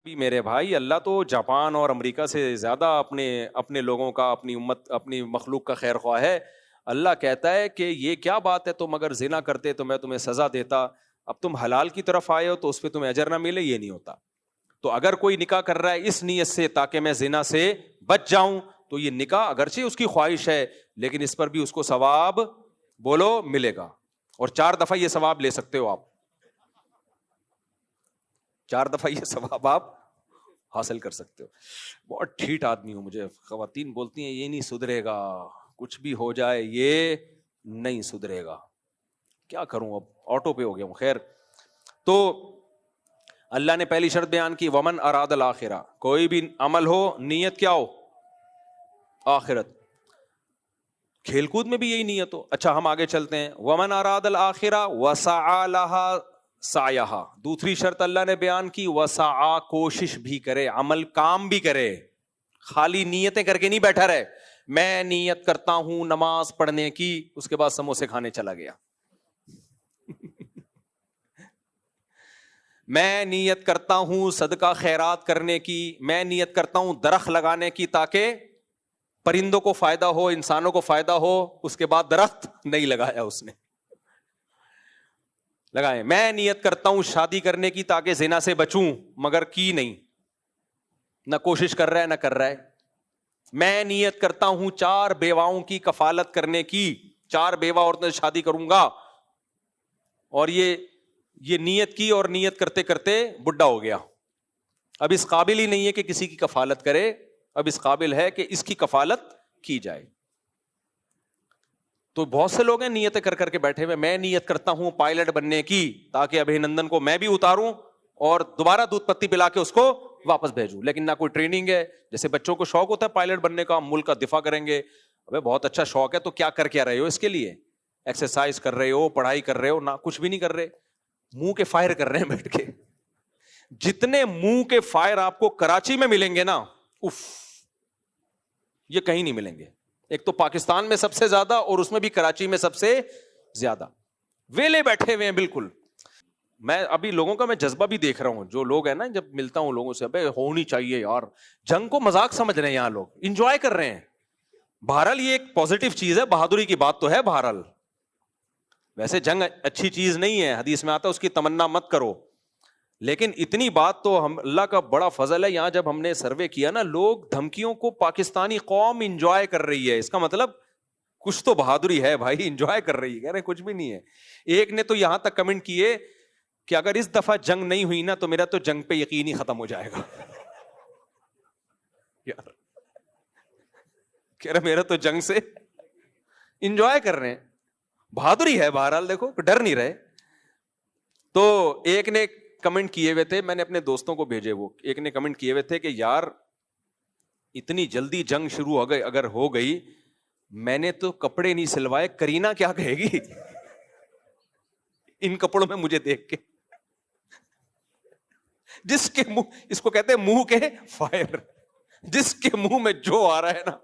بھی میرے بھائی، اللہ تو جاپان اور امریکہ سے زیادہ اپنے لوگوں کا، اپنی امت، اپنی مخلوق کا خیر خواہ ہے. اللہ کہتا ہے کہ یہ کیا بات ہے، تم اگر زنا کرتے تو میں تمہیں سزا دیتا، اب تم حلال کی طرف آئے ہو تو اس پہ تمہیں اجر نہ ملے، یہ نہیں ہوتا. تو اگر کوئی نکاح کر رہا ہے اس نیت سے تاکہ میں زنا سے بچ جاؤں، تو یہ نکاح اگرچہ اس کی خواہش ہے لیکن اس پر بھی اس کو ثواب بولو ملے گا. اور 4 دفعہ یہ ثواب لے سکتے ہو آپ، 4 دفعہ یہ ثواب آپ حاصل کر سکتے ہو. بہت ٹھیٹ آدمی ہوں، مجھے خواتین بولتی ہیں یہ نہیں سدھرے گا، کچھ بھی ہو جائے یہ نہیں سدھرے گا. کیا کروں، اب آٹو پہ ہو گیا ہوں. خیر، تو اللہ نے پہلی شرط بیان کی، ومن اراد الاخرہ، کوئی بھی عمل ہو نیت کیا ہو، آخرت. کھیل کود میں بھی یہی نیت ہو. اچھا ہم آگے چلتے ہیں. ومن اراد الاخرہ وسعى لها سعیہا، دوسری شرط اللہ نے بیان کی، وسعى، کوشش بھی کرے، عمل کام بھی کرے، خالی نیتیں کر کے نہیں بیٹھا رہے. میں نیت کرتا ہوں نماز پڑھنے کی، اس کے بعد سموسے کھانے چلا گیا. میں نیت کرتا ہوں صدقہ خیرات کرنے کی، میں نیت کرتا ہوں درخت لگانے کی تاکہ پرندوں کو فائدہ ہو، انسانوں کو فائدہ ہو، اس کے بعد درخت نہیں لگایا اس نے. لگائے. میں نیت کرتا ہوں شادی کرنے کی تاکہ زنا سے بچوں، مگر کی نہیں، نہ کوشش کر رہا ہے نہ کر رہا ہے. میں نیت کرتا ہوں 4 بیواؤں کی کفالت کرنے کی، 4 بیوہ عورتوں سے شادی کروں گا، اور یہ نیت کی اور نیت کرتے کرتے بڈھا ہو گیا، اب اس قابل ہی نہیں ہے کہ کسی کی کفالت کرے، اب اس قابل ہے کہ اس کی کفالت کی جائے. تو بہت سے لوگ ہیں نیتیں کر کر کے بیٹھے ہوئے. میں نیت کرتا ہوں پائلٹ بننے کی تاکہ ابھی نندن کو میں بھی اتاروں اور دوبارہ دودھ پتی پلا کے اس کو واپس بھیجوں، لیکن نہ کوئی ٹریننگ ہے. جیسے بچوں کو شوق ہوتا ہے پائلٹ بننے کا، ملک کا دفاع کریں گے، ابے بہت اچھا شوق ہے، تو کیا کر کے رہے ہو اس کے لیے؟ ایکسرسائز کر رہے ہو، پڑھائی کر رہے ہو؟ نہ کچھ بھی نہیں کر رہے، منہ کے فائر کر رہے ہیں بیٹھ کے. جتنے منہ کے فائر آپ کو کراچی میں ملیں گے نا، اف، یہ کہیں نہیں ملیں گے. ایک تو پاکستان میں سب سے زیادہ، اور اس میں بھی کراچی میں سب سے زیادہ. ویلے بیٹھے ہوئے ہیں بالکل. میں ابھی لوگوں کا میں جذبہ بھی دیکھ رہا ہوں، جو لوگ ہیں نا، جب ملتا ہوں لوگوں سے، ابے ہونی چاہیے یار. جنگ کو مذاق سمجھ رہے ہیں یہاں لوگ، انجوائے کر رہے ہیں. بہرحال یہ ایک پازیٹیو چیز ہے، بہادری کی بات تو ہے. بہرحال ویسے جنگ اچھی چیز نہیں ہے، حدیث میں آتا ہے اس کی تمنا مت کرو. لیکن اتنی بات تو ہم، اللہ کا بڑا فضل ہے، یہاں جب ہم نے سروے کیا نا، لوگ دھمکیوں کو پاکستانی قوم انجوائے کر رہی ہے. اس کا مطلب کچھ تو بہادری ہے بھائی، انجوائے کر رہی ہے. کہہ رہے کچھ بھی نہیں ہے. ایک نے تو یہاں تک کمنٹ کیے کہ اگر اس دفعہ جنگ نہیں ہوئی نا تو میرا تو جنگ پہ یقین ہی ختم ہو جائے گا. یار کہہ رہے میرا تو جنگ سے، انجوائے کر رہے ہیں. بہادری ہے بہرحال، دیکھو ڈر نہیں رہے. تو ایک نے کمنٹ کیے ہوئے تھے، میں نے اپنے دوستوں کو بھیجے، وہ ایک نے کمنٹ کیے ہوئے تھے کہ یار اتنی جلدی جنگ شروع ہو گئی، اگر ہو گئی، میں نے تو کپڑے نہیں سلوائے، کرینہ کیا کہے گی ان کپڑوں میں مجھے دیکھ کے. جس کے منہ، اس کو کہتے ہیں منہ کے فائر، جس کے منہ میں جو آ رہا ہے نا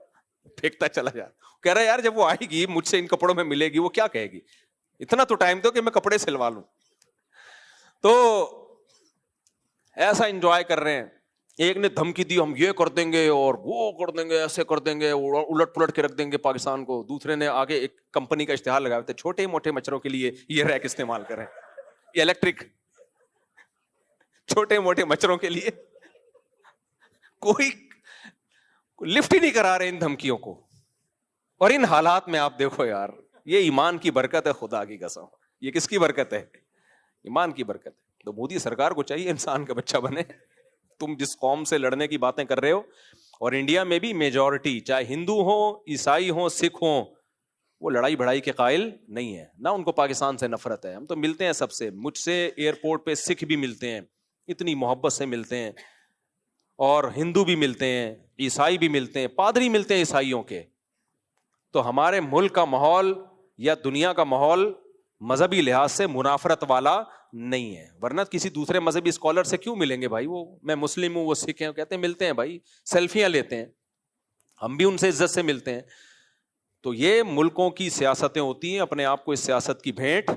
پھینکتا چلا جائے. کہہ رہا ہے یار جب وہ آئے گی مجھ سے ان کپڑوں میں ملے گی، وہ کیا کہے گی، اتنا تو ٹائم دو کہ میں کپڑے سلوا لوں. تو ایسا انجوائے کر رہے ہیں. ایک نے دھمکی دی ہم یہ کر دیں گے اور وہ کر دیں گے، ایسے کر دیں گے، الٹ پلٹ کے رکھ دیں گے پاکستان کو. دوسرے نے آگے ایک کمپنی کا اشتہار لگایا تھے، چھوٹے موٹے مچھروں کے لیے یہ ریک استعمال کریں، یہ الیکٹرک، چھوٹے موٹے مچھروں کے لیے. کوئی لفٹ ہی نہیں کرا رہے ان دھمکیوں کو. اور ان حالات میں آپ دیکھو یار، یہ ایمان کی برکت ہے، خدا کی قسم. یہ کس کی برکت ہے؟ ایمان کی برکت ہے. تو مودی سرکار کو چاہیے انسان کا بچہ بنے. تم جس قوم سے لڑنے کی باتیں کر رہے ہو، اور انڈیا میں بھی میجورٹی چاہے ہندو ہوں، عیسائی ہوں، سکھ ہوں، وہ لڑائی بڑائی کے قائل نہیں ہے، نہ ان کو پاکستان سے نفرت ہے. ہم تو ملتے ہیں سب سے، مجھ سے ایئرپورٹ پہ سکھ بھی ملتے ہیں، اتنی محبت سے ملتے ہیں، اور ہندو بھی ملتے ہیں، عیسائی بھی ملتے ہیں، پادری ملتے ہیں عیسائیوں کے. تو ہمارے ملک کا ماحول یا دنیا کا ماحول مذہبی لحاظ سے منافرت والا نہیں ہے. ورنہ کسی دوسرے مذہبی اسکالر سے کیوں ملیں گے بھائی؟ وہ میں مسلم ہوں، وہ سکھ ہیں، کہتے ہیں ملتے ہیں بھائی، سیلفیاں لیتے ہیں، ہم بھی ان سے عزت سے ملتے ہیں. تو یہ ملکوں کی سیاستیں ہوتی ہیں، اپنے آپ کو اس سیاست کی بھینٹ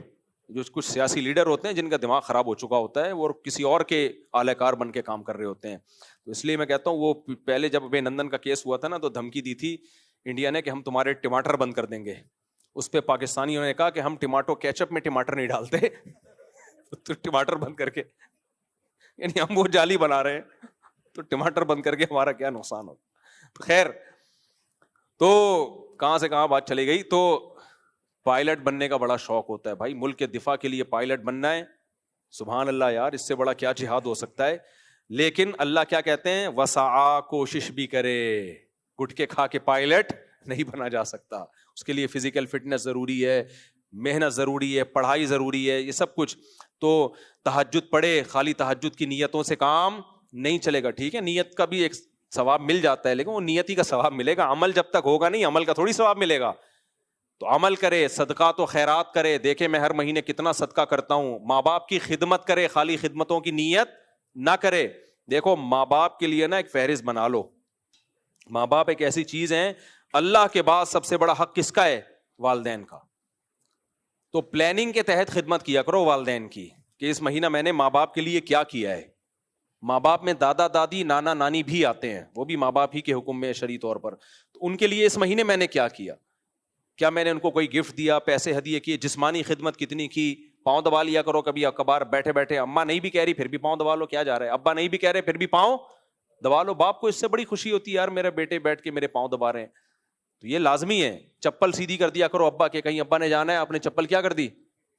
جو کچھ سیاسی لیڈر ہوتے ہیں جن کا دماغ خراب ہو چکا ہوتا ہے، وہ کسی اور کے اعلی کار بن کے کام کر رہے ہوتے ہیں. تو اس لیے میں کہتا ہوں وہ پہلے جب ابے نندن کا کیس ہوا تھا نا تو دھمکی دی تھی انڈیا نے کہ ہم تمہارے ٹماٹر بند کر دیں گے. اس پہ پاکستانیوں نے کہا کہ ہم ٹماٹو کیچپ میں ٹماٹر نہیں ڈالتے تو ٹماٹر بند کر کے، یعنی ہم وہ جالی بنا رہے ہیں تو ٹماٹر بند کر کے ہمارا کیا نقصان ہو. خیر، تو کہاں سے کہاں بات چلی گئی. تو پائلٹ بننے کا بڑا شوق ہوتا ہے بھائی، ملک کے دفاع کے لیے پائلٹ بننا ہے. سبحان اللہ یار، اس سے بڑا کیا جہاد ہو سکتا ہے. لیکن اللہ کیا کہتے ہیں، وسعا، کوشش بھی کرے. گٹکے کھا کے پائلٹ نہیں بنا جا سکتا. اس کے لیے فزیکل فٹنس ضروری ہے، محنت ضروری ہے، پڑھائی ضروری ہے، یہ سب کچھ. تو تہجد پڑھے، خالی تہجد کی نیتوں سے کام نہیں چلے گا. ٹھیک ہے، نیت کا بھی ایک ثواب مل جاتا ہے، لیکن وہ نیتی کا ثواب ملے گا. عمل جب تک ہوگا نہیں، عمل کا تھوڑی ثواب ملے گا. تو عمل کرے، صدقات و خیرات کرے. دیکھے میں ہر مہینے کتنا صدقہ کرتا ہوں. ماں باپ کی خدمت کرے، خالی خدمتوں کی نیت نہ کرے. دیکھو ماں باپ کے لیے نا ایک فہرست بنا لو. ماں باپ ایک ایسی چیز ہے، اللہ کے بعد سب سے بڑا حق کس کا ہے؟ والدین کا. تو پلاننگ کے تحت خدمت کیا کرو والدین کی، کہ اس مہینہ میں نے ماں باپ کے لیے کیا کیا ہے. ماں باپ میں دادا دادی نانا نانی بھی آتے ہیں، وہ بھی ماں باپ ہی کے حکم میں شرعی طور پر. تو ان کے لیے اس مہینے میں نے کیا کیا؟ کیا میں نے ان کو کوئی گفٹ دیا، پیسے ہدیے کیے، جسمانی خدمت کتنی کی؟ پاؤں دبا لیا کرو کبھی کبھار بیٹھے بیٹھے. اماں نہیں بھی کہہ رہی پھر بھی پاؤں دبا لو، کیا جا رہا ہے. ابا نہیں بھی کہہ رہے پھر بھی پاؤں دبا لو. باپ کو اس سے بڑی خوشی ہوتی ہے یار میرے بیٹے بیٹھ کے میرے پاؤں دبا رہے ہیں. تو یہ لازمی ہے. چپل سیدھی کر دیا کرو ابا کے، کہیں ابا نے جانا ہے آپ نے چپل کیا کر دی.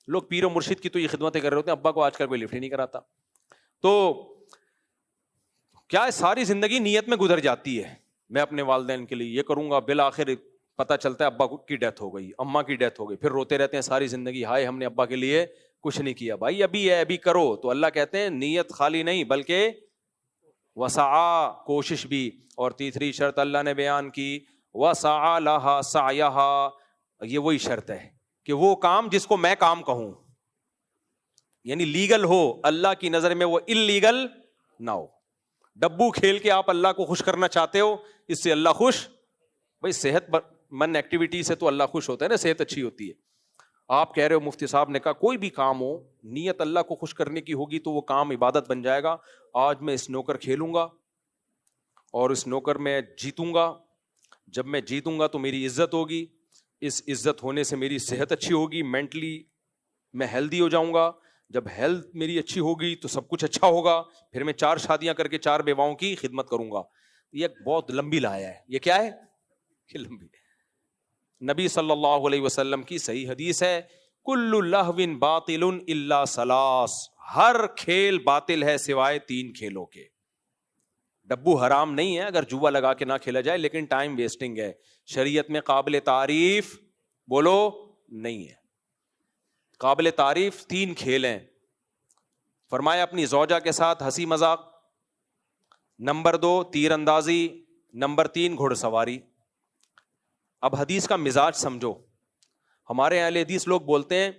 لوگ پیر و مرشد کی تو یہ خدمتیں کر رہے ہوتے ہیں، ابا کو آج کل کوئی لفٹ ہی نہیں کراتا. تو کیا ہے، ساری زندگی نیت میں گزر جاتی ہے. میں اپنے والدین کے لیے یہ کروں گا، بالآخر پتہ چلتا ہے ابا کی ڈیتھ ہو گئی، اماں کی ڈیتھ ہو گئی، پھر روتے رہتے ہیں ساری زندگی، ہائے ہم نے ابا کے لیے کچھ نہیں کیا. بھائی ابھی ہے، ابھی کرو. تو اللہ کہتے ہیں نیت خالی نہیں بلکہ وسعا، کوشش بھی. اور تیسری شرط اللہ نے بیان کی، وسعا لہا سعیہا. یہ وہی شرط ہے کہ وہ کام جس کو میں کام کہوں، یعنی لیگل ہو، اللہ کی نظر میں وہ اللیگل نہ ہو. ڈبو کھیل کے آپ اللہ کو خوش کرنا چاہتے ہو، اس سے اللہ خوش؟ بھائی صحت مند ایکٹیویٹی سے تو اللہ خوش ہوتا ہے نا، صحت اچھی ہوتی ہے. آپ کہہ رہے ہو، مفتی صاحب نے کہا کوئی بھی کام ہو نیت اللہ کو خوش کرنے کی ہوگی تو وہ کام عبادت بن جائے گا. آج میں سنوکر کھیلوں گا اور اس سنوکر میں جیتوں گا. جب میں جیتوں گا تو میری عزت ہوگی، اس عزت ہونے سے میری صحت اچھی ہوگی، مینٹلی میں ہیلدی ہو جاؤں گا. جب ہیلتھ میری اچھی ہوگی تو سب کچھ اچھا ہوگا. پھر میں 4 شادیاں کر کے 4 بیواؤں کی خدمت کروں گا. یہ بہت لمبی لایا ہے. یہ کیا ہے؟ یہ لمبی. نبی صلی اللہ علیہ وسلم کی صحیح حدیث ہے، کل لہو باطل الا ثلاث. ہر کھیل باطل ہے سوائے 3 کھیلوں کے. ڈبو حرام نہیں ہے اگر جوا لگا کے نہ کھیلا جائے، لیکن ٹائم ویسٹنگ ہے. شریعت میں قابل تعریف بولو نہیں ہے. قابل تعریف 3 کھیل ہیں. فرمایا اپنی زوجہ کے ساتھ ہنسی مذاق، نمبر 2 تیر اندازی، نمبر 3 گھڑ سواری. اب حدیث کا مزاج سمجھو. ہمارے اہل حدیث لوگ بولتے ہیں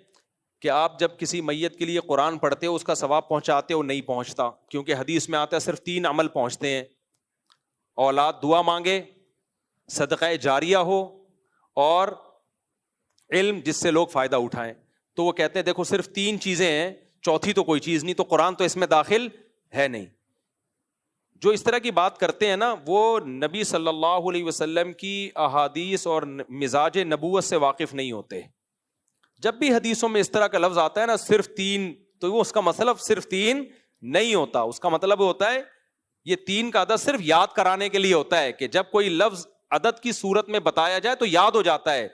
کہ آپ جب کسی میت کے لیے قرآن پڑھتے ہو اس کا ثواب پہنچاتے ہو، نہیں پہنچتا، کیونکہ حدیث میں آتا ہے صرف 3 عمل پہنچتے ہیں: اولاد دعا مانگے، صدقہ جاریہ ہو، اور علم جس سے لوگ فائدہ اٹھائیں. تو وہ کہتے ہیں دیکھو صرف 3 چیزیں ہیں، چوتھی تو کوئی چیز نہیں، تو قرآن تو اس میں داخل ہے نہیں. جو اس طرح کی بات کرتے ہیں نا، وہ نبی صلی اللہ علیہ وسلم کی احادیث اور مزاج نبوت سے واقف نہیں ہوتے. جب بھی حدیثوں میں اس طرح کا لفظ آتا ہے نا صرف 3، تو وہ اس کا مطلب صرف 3 نہیں ہوتا. اس کا مطلب ہوتا ہے یہ 3 کا عدد صرف یاد کرانے کے لیے ہوتا ہے، کہ جب کوئی لفظ عدد کی صورت میں بتایا جائے تو یاد ہو جاتا ہے.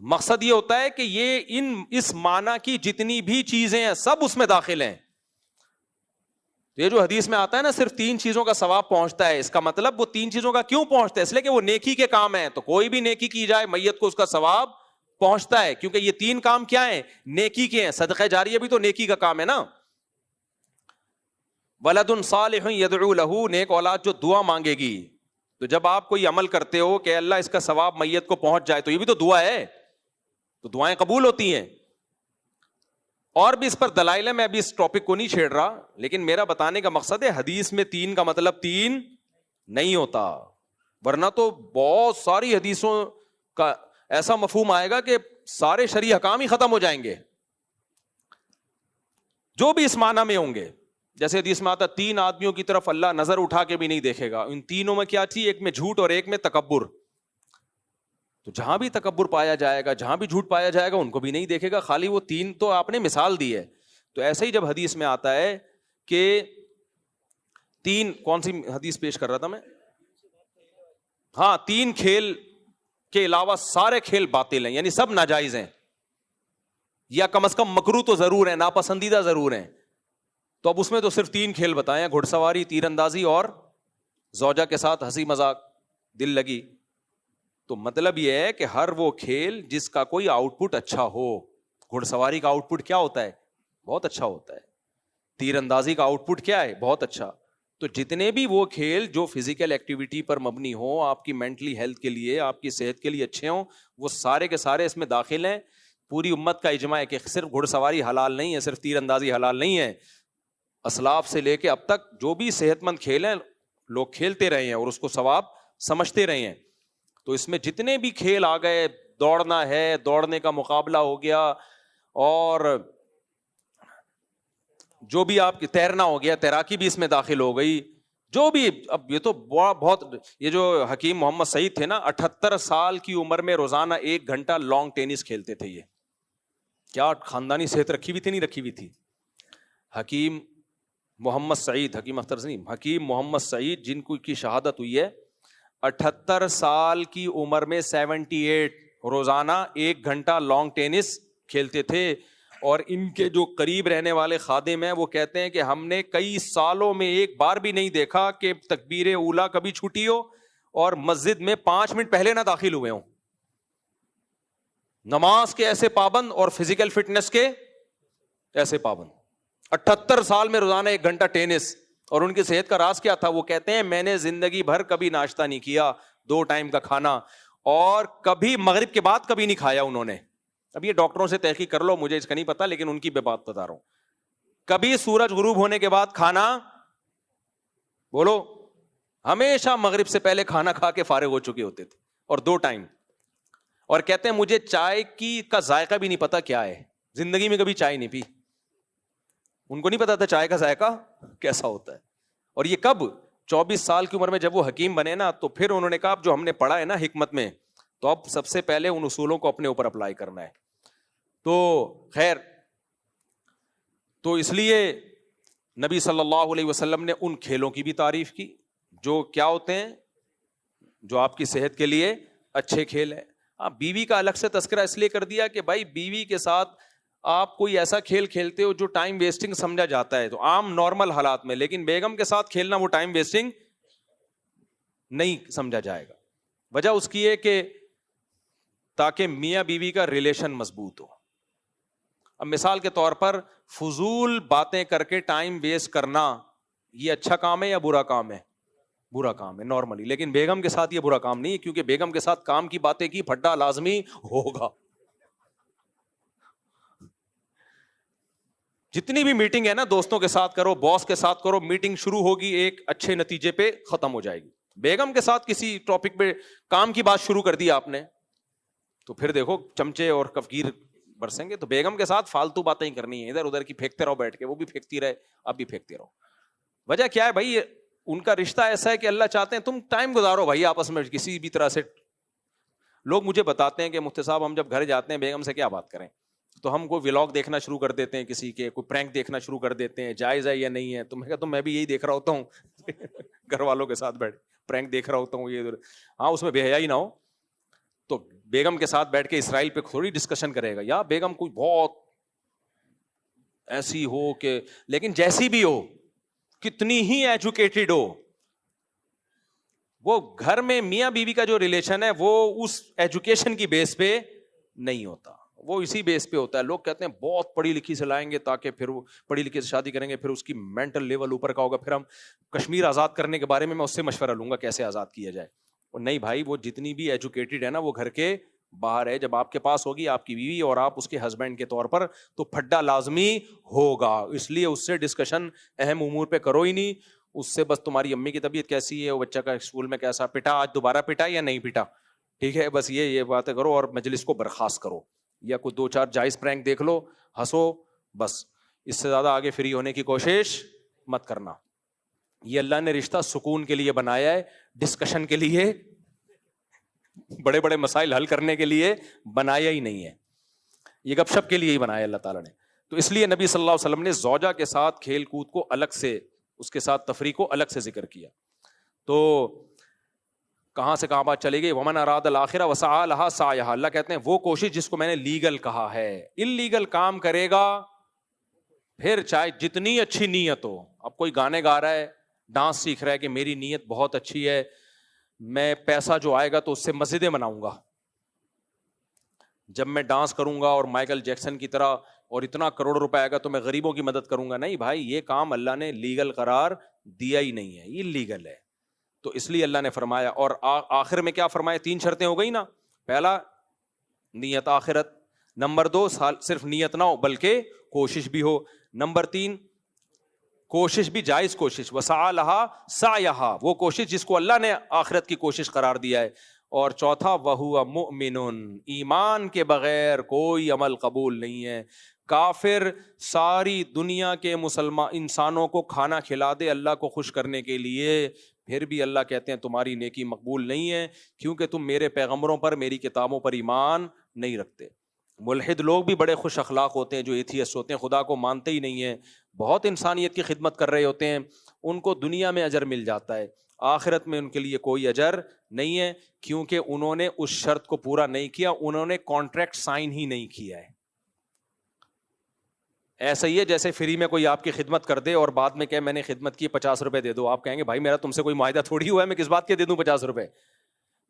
مقصد یہ ہوتا ہے کہ یہ اس معنی کی جتنی بھی چیزیں ہیں سب اس میں داخل ہیں. یہ جو حدیث میں آتا ہے نا صرف 3 چیزوں کا ثواب پہنچتا ہے، اس کا مطلب وہ 3 چیزوں کا کیوں پہنچتا ہے؟ اس لیے کہ وہ نیکی کے کام ہیں. تو کوئی بھی نیکی کی جائے میت کو اس کا ثواب پہنچتا ہے، کیونکہ یہ 3 کام کیا ہیں؟ نیکی کے ہیں. صدقہ جاریہ بھی تو نیکی کا کام ہے نا. ولد صالح یدعو لہ، نیک اولاد جو دعا مانگے گی. تو جب آپ کوئی عمل کرتے ہو کہ اللہ اس کا ثواب میت کو پہنچ جائے، تو یہ بھی تو دعا ہے. تو دعائیں قبول ہوتی ہیں. اور بھی اس پر دلائل ہے، میں ابھی اس ٹاپک کو نہیں چھیڑ رہا، لیکن میرا بتانے کا مقصد ہے حدیث میں 3 کا مطلب 3 نہیں ہوتا. ورنہ تو بہت ساری حدیثوں کا ایسا مفہوم آئے گا کہ سارے شرعی احکام ہی ختم ہو جائیں گے. جو بھی اس معنی میں ہوں گے. جیسے حدیث میں آتا 3 آدمیوں کی طرف اللہ نظر اٹھا کے بھی نہیں دیکھے گا. ان تینوں میں کیا تھی؟ ایک میں جھوٹ اور ایک میں تکبر. تو جہاں بھی تکبر پایا جائے گا, جہاں بھی جھوٹ پایا جائے گا, ان کو بھی نہیں دیکھے گا. خالی وہ 3 تو آپ نے مثال دی ہے. تو ایسے ہی جب حدیث میں آتا ہے کہ 3, کون سی حدیث پیش کر رہا تھا میں؟ ہاں, 3 کھیل کے علاوہ سارے کھیل باطل ہیں, یعنی سب ناجائز ہیں, یا کم از کم مکروہ تو ضرور ہیں, ناپسندیدہ ضرور ہیں. تو اب اس میں تو صرف 3 کھیل بتائے ہیں, گھڑ سواری, تیر اندازی اور زوجہ کے ساتھ ہنسی مذاق, دل لگی. تو مطلب یہ ہے کہ ہر وہ کھیل جس کا کوئی آؤٹ پٹ اچھا ہو. گھڑ سواری کا آؤٹ پٹ کیا ہوتا ہے؟ بہت اچھا ہوتا ہے. تیر اندازی کا آؤٹ پٹ کیا ہے؟ بہت اچھا. تو جتنے بھی وہ کھیل جو فزیکل ایکٹیویٹی پر مبنی ہوں, آپ کی مینٹلی ہیلتھ کے لیے, آپ کی صحت کے لیے اچھے ہوں, وہ سارے کے سارے اس میں داخل ہیں. پوری امت کا اجماع ہے کہ صرف گھڑ سواری حلال نہیں ہے, صرف تیر اندازی حلال نہیں ہے. اسلاف سے لے کے اب تک جو بھی صحت مند کھیل ہیں لوگ کھیلتے رہے ہیں اور اس کو ثواب سمجھتے رہے ہیں. تو اس میں جتنے بھی کھیل آ گئے, دوڑنا ہے, دوڑنے کا مقابلہ ہو گیا, اور جو بھی آپ کی تیرنا ہو گیا, تیراکی بھی اس میں داخل ہو گئی. جو بھی, اب یہ تو بہت, یہ جو حکیم محمد سعید تھے نا, 78 سال کی عمر میں روزانہ 1 گھنٹہ لانگ ٹینس کھیلتے تھے. یہ کیا خاندانی صحت رکھی ہوئی تھی؟ نہیں رکھی ہوئی تھی. حکیم محمد سعید, حکیم اختر نہیں, حکیم محمد سعید, جن کو کی شہادت ہوئی ہے 78 سال کی عمر میں 78 روزانہ 1 گھنٹہ لانگ ٹینس کھیلتے تھے. اور ان کے جو قریب رہنے والے خادم ہیں وہ کہتے ہیں کہ ہم نے کئی سالوں میں ایک بار بھی نہیں دیکھا کہ تکبیر اولیٰ کبھی چھوٹی ہو اور مسجد میں 5 منٹ پہلے نہ داخل ہوئے ہوں. نماز کے ایسے پابند اور فزیکل فٹنس کے ایسے پابند. 78 سال میں روزانہ 1 گھنٹہ ٹینس. اور ان کی صحت کا راز کیا تھا؟ وہ کہتے ہیں میں نے زندگی بھر کبھی ناشتہ نہیں کیا, 2 ٹائم کا کھانا, اور کبھی مغرب کے بعد کبھی نہیں کھایا انہوں نے. اب یہ ڈاکٹروں سے تحقیق کر لو, مجھے اس کا نہیں پتا, لیکن ان کی میں بات بتا رہا ہوں. کبھی سورج غروب ہونے کے بعد کھانا, بولو, ہمیشہ مغرب سے پہلے کھانا کھا کے فارغ ہو چکے ہوتے تھے, اور 2 ٹائم. اور کہتے ہیں مجھے چائے کا ذائقہ بھی نہیں پتا کیا ہے, زندگی میں کبھی چائے نہیں پی. ان کو نہیں پتا تھا چائے کا ذائقہ کیسا ہوتا ہے. اور یہ کب؟ 24 سال کی عمر میں جب وہ حکیم بنے نا, تو پھر انہوں نے کہا جو ہم نے پڑھا ہے نا حکمت میں, تو اب سب سے پہلے ان اصولوں کو اپنے اوپر اپلائی کرنا ہے. تو خیر, تو اس لیے نبی صلی اللہ علیہ وسلم نے ان کھیلوں کی بھی تعریف کی جو کیا ہوتے ہیں, جو آپ کی صحت کے لیے اچھے کھیل ہیں. ہاں, بیوی کا الگ سے تذکرہ اس لیے کر دیا کہ بھائی بیوی کے ساتھ آپ کوئی ایسا کھیل کھیلتے ہو جو ٹائم ویسٹنگ سمجھا جاتا ہے تو عام نارمل حالات میں, لیکن بیگم کے ساتھ کھیلنا وہ ٹائم ویسٹنگ نہیں سمجھا جائے گا. وجہ اس کی ہے کہ تاکہ میاں بیوی کا ریلیشن مضبوط ہو. اب مثال کے طور پر فضول باتیں کر کے ٹائم ویسٹ کرنا یہ اچھا کام ہے یا برا کام ہے؟ برا کام ہے نارملی. لیکن بیگم کے ساتھ یہ برا کام نہیں ہے, کیونکہ بیگم کے ساتھ کام کی باتیں کی پھڈا لازمی ہوگا. جتنی بھی میٹنگ ہے نا دوستوں کے ساتھ کرو, باس کے ساتھ کرو, میٹنگ شروع ہوگی ایک اچھے نتیجے پہ ختم ہو جائے گی. بیگم کے ساتھ کسی ٹاپک پہ کام کی بات شروع کر دی آپ نے, تو پھر دیکھو چمچے اور کفگیر برسیں گے. تو بیگم کے ساتھ فالتو باتیں ہی کرنی ہیں, ادھر ادھر کی پھینکتے رہو بیٹھ کے, وہ بھی پھینکتی رہے, آپ بھی پھینکتے رہو. وجہ کیا ہے بھائی؟ ان کا رشتہ ایسا ہے کہ اللہ چاہتے ہیں تم ٹائم گزارو بھائی آپس میں کسی بھی طرح سے. لوگ مجھے بتاتے ہیں کہ مفتی صاحب ہم جب گھر جاتے ہیں بیگم سے کیا بات کریں, تو ہم کوئی ولاگ دیکھنا شروع کر دیتے ہیں, کسی کے کوئی پرینک دیکھنا شروع کر دیتے ہیں, جائز ہے یا نہیں ہے. تو میں کہتا ہوں میں بھی یہی دیکھ رہا ہوتا ہوں گھر والوں کے ساتھ بیٹھ پرینک دیکھ رہا ہوتا ہوں یہ. ہاں اس میں بے حیائی نہ ہو. تو بیگم کے ساتھ بیٹھ کے اسرائیل پہ تھوڑی ڈسکشن کرے گا, یا بیگم کوئی بہت ایسی ہو کہ, لیکن جیسی بھی ہو, کتنی ہی ایجوکیٹڈ ہو, وہ گھر میں میاں بیوی کا جو ریلیشن ہے وہ اس ایجوکیشن کی بیس پہ نہیں ہوتا, وہ اسی بیس پہ ہوتا ہے. لوگ کہتے ہیں بہت پڑھی لکھی سے لائیں گے تاکہ پھر وہ پڑھی لکھی سے شادی کریں گے, پھر اس کی مینٹل لیول اوپر کا ہوگا, پھر ہم کشمیر آزاد کرنے کے بارے میں اس سے مشورہ لوں گا کیسے آزاد کیا جائے. اور نہیں بھائی, وہ جتنی بھی ایجوکیٹڈ ہے نا وہ گھر کے باہر ہے. جب آپ کے پاس ہوگی آپ کی بیوی اور آپ اس کے ہسبینڈ کے طور پر, تو پھڈا لازمی ہوگا. اس لیے اس سے ڈسکشن اہم امور پہ کرو ہی نہیں. اس سے بس تمہاری امی کی طبیعت کیسی ہے, وہ بچہ کا اسکول میں کیسا, پٹا آج دوبارہ پٹا یا نہیں پٹا, ٹھیک ہے, بس یہ باتیں کرو اور مجلس کو برخاست کرو. یا کوئی 2-4 جائز پرینک دیکھ لو, ہنسو, بس اس سے زیادہ آگے فری ہونے کی کوشش مت کرنا. یہ اللہ نے رشتہ سکون کے لیے بنایا ہے, ڈسکشن کے لیے, بڑے بڑے مسائل حل کرنے کے لیے بنایا ہی نہیں ہے. یہ گپ شپ کے لیے ہی بنایا اللہ تعالیٰ نے. تو اس لیے نبی صلی اللہ علیہ وسلم نے زوجہ کے ساتھ کھیل کود کو الگ سے, اس کے ساتھ تفریح کو الگ سے ذکر کیا. تو کہاں سے کہاں بات چلے گئی؟ ومن اراد الآخرہ وسعى لها سعیها. اللہ کہتے ہیں وہ کوشش جس کو میں نے لیگل کہا ہے. انلیگل کام کرے گا پھر چاہے جتنی اچھی نیت ہو. اب کوئی گانے گا رہا ہے, ڈانس سیکھ رہا ہے کہ میری نیت بہت اچھی ہے, میں پیسہ جو آئے گا تو اس سے مسجدیں بناؤں گا, جب میں ڈانس کروں گا اور مائیکل جیکسن کی طرح اور اتنا کروڑ روپے آئے گا تو میں غریبوں کی مدد کروں گا. نہیں بھائی, یہ کام اللہ نے لیگل قرار دیا ہی نہیں ہے, یہ لیگل ہے. تو اس لیے اللہ نے فرمایا, اور آخر میں کیا فرمایا؟ 3 شرطیں ہو گئی نا. پہلا نیت آخرت, نمبر 2 صرف نیت نہ ہو بلکہ کوشش بھی ہو, نمبر 3 کوشش بھی جائز کوشش, وسعى لها سعيها, وہ کوشش جس کو اللہ نے آخرت کی کوشش قرار دیا ہے. اور چوتھا وَهُوَ مُؤْمِنٌ, ایمان کے بغیر کوئی عمل قبول نہیں ہے. کافر ساری دنیا کے مسلمان انسانوں کو کھانا کھلا دے اللہ کو خوش کرنے کے لیے, پھر بھی اللہ کہتے ہیں تمہاری نیکی مقبول نہیں ہے کیونکہ تم میرے پیغمبروں پر, میری کتابوں پر ایمان نہیں رکھتے. ملحد لوگ بھی بڑے خوش اخلاق ہوتے ہیں جو ایتھیسٹ ہوتے ہیں, خدا کو مانتے ہی نہیں ہیں, بہت انسانیت کی خدمت کر رہے ہوتے ہیں, ان کو دنیا میں اجر مل جاتا ہے, آخرت میں ان کے لیے کوئی اجر نہیں ہے کیونکہ انہوں نے اس شرط کو پورا نہیں کیا, انہوں نے کانٹریکٹ سائن ہی نہیں کیا ہے. ایسا ہی ہے جیسے فری میں کوئی آپ کی خدمت کر دے اور بعد میں کہ میں نے خدمت کی 50 روپے دے دو, آپ کہیں گے بھائی میرا تم سے کوئی معاہدہ تھوڑی ہوا ہے, میں کس بات کے دے دوں 50 روپے.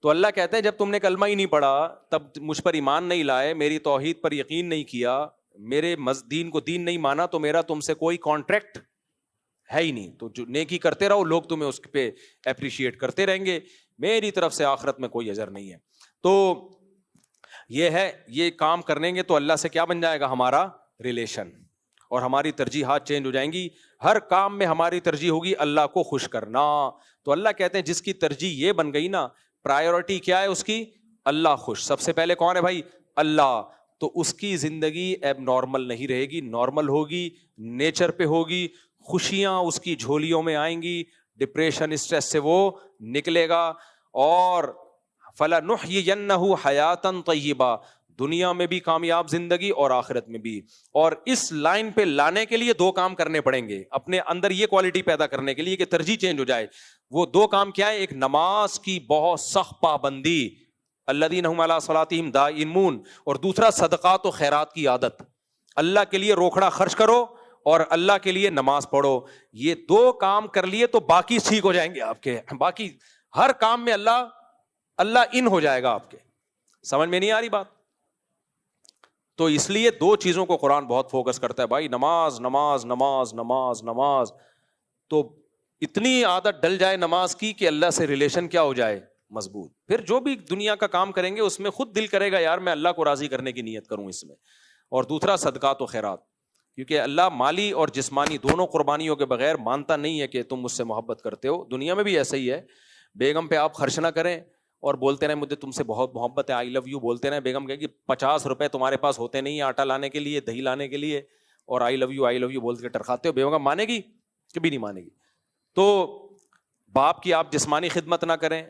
تو اللہ کہتے ہیں جب تم نے کلمہ ہی نہیں پڑھا, تب مجھ پر ایمان نہیں لائے, میری توحید پر یقین نہیں کیا, میرے دین کو دین نہیں مانا, تو میرا تم سے کوئی کانٹریکٹ ہے ہی نہیں. تو جو نیکی کرتے رہو, لوگ تمہیں اس پہ اپریشیٹ کرتے رہیں گے, میری طرف سے آخرت میں کوئی اجر نہیں ہے. تو یہ ہے, یہ کام کریں گے تو اللہ سے کیا بن جائے گا؟ ہمارا ریلیشن, اور ہماری ترجیحات چینج ہو جائیں گی. ہر کام میں ہماری ترجیح ہوگی اللہ کو خوش کرنا. تو اللہ کہتے ہیں جس کی ترجیح یہ بن گئی نا, پرائیورٹی کیا ہے اس کی؟ اللہ خوش. سب سے پہلے کون ہے بھائی؟ اللہ. تو اس کی زندگی اب نارمل نہیں رہے گی, نارمل ہوگی, نیچر پہ ہوگی, خوشیاں اس کی جھولیوں میں آئیں گی, ڈپریشن اسٹریس سے وہ نکلے گا. اور فَلَنُحْيِيَنَّهُ حَيَاتًا طَيِّبًا, دنیا میں بھی کامیاب زندگی اور آخرت میں بھی. اور اس لائن پہ لانے کے لیے 2 کام کرنے پڑیں گے, اپنے اندر یہ کوالٹی پیدا کرنے کے لیے کہ ترجیح چینج ہو جائے. وہ 2 کام کیا ہے؟ ایک نماز کی بہت سخت پابندی, الذین هم علی صلاتہم دائمون, اور دوسرا صدقات و خیرات کی عادت. اللہ کے لیے روکھڑا خرچ کرو اور اللہ کے لیے نماز پڑھو. یہ 2 کام کر لیے تو باقی ٹھیک ہو جائیں گے آپ کے. باقی ہر کام میں اللہ ان ہو جائے گا آپ کے. سمجھ میں نہیں آ رہی بات؟ تو اس لیے 2 چیزوں کو قرآن بہت فوکس کرتا ہے بھائی, نماز نماز نماز نماز نماز. تو اتنی عادت ڈل جائے نماز کی کہ اللہ سے ریلیشن کیا ہو جائے؟ مضبوط. پھر جو بھی دنیا کا کام کریں گے اس میں خود دل کرے گا یار میں اللہ کو راضی کرنے کی نیت کروں اس میں. اور دوسرا صدقات و خیرات, کیونکہ اللہ مالی اور جسمانی دونوں قربانیوں کے بغیر مانتا نہیں ہے کہ تم مجھ سے محبت کرتے ہو. دنیا میں بھی ایسا ہی ہے, بیگم پہ آپ خرچ نہ کریں اور بولتے رہے مجھے تم سے بہت محبت ہے, آئی لو یو بولتے رہے. بیگم کہے کہ 50 روپے تمہارے پاس ہوتے نہیں آٹا لانے کے لیے, دہی لانے کے لیے, اور آئی لو یو بول کے ٹرکھاتے ہو. بیگم مانے گی؟ کبھی نہیں مانے گی. تو باپ کی آپ جسمانی خدمت نہ کریں,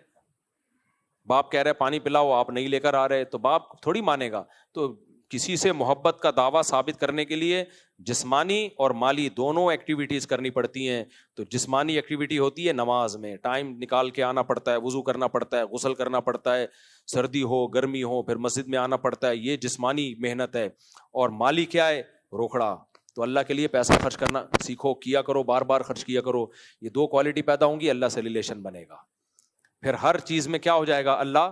باپ کہہ رہے پانی پلاؤ آپ نہیں لے کر آ رہے, تو باپ تھوڑی مانے گا. تو کسی سے محبت کا دعویٰ ثابت کرنے کے لیے جسمانی اور مالی دونوں ایکٹیویٹیز کرنی پڑتی ہیں. تو جسمانی ایکٹیویٹی ہوتی ہے نماز میں, ٹائم نکال کے آنا پڑتا ہے, وضو کرنا پڑتا ہے, غسل کرنا پڑتا ہے, سردی ہو گرمی ہو پھر مسجد میں آنا پڑتا ہے, یہ جسمانی محنت ہے. اور مالی کیا ہے؟ روکھڑا. تو اللہ کے لیے پیسہ خرچ کرنا سیکھو, کیا کرو, بار بار خرچ کیا کرو. یہ 2 کوالٹی پیدا ہوں گی, اللہ سے ریلیشن بنے گا. پھر ہر چیز میں کیا ہو جائے گا؟ اللہ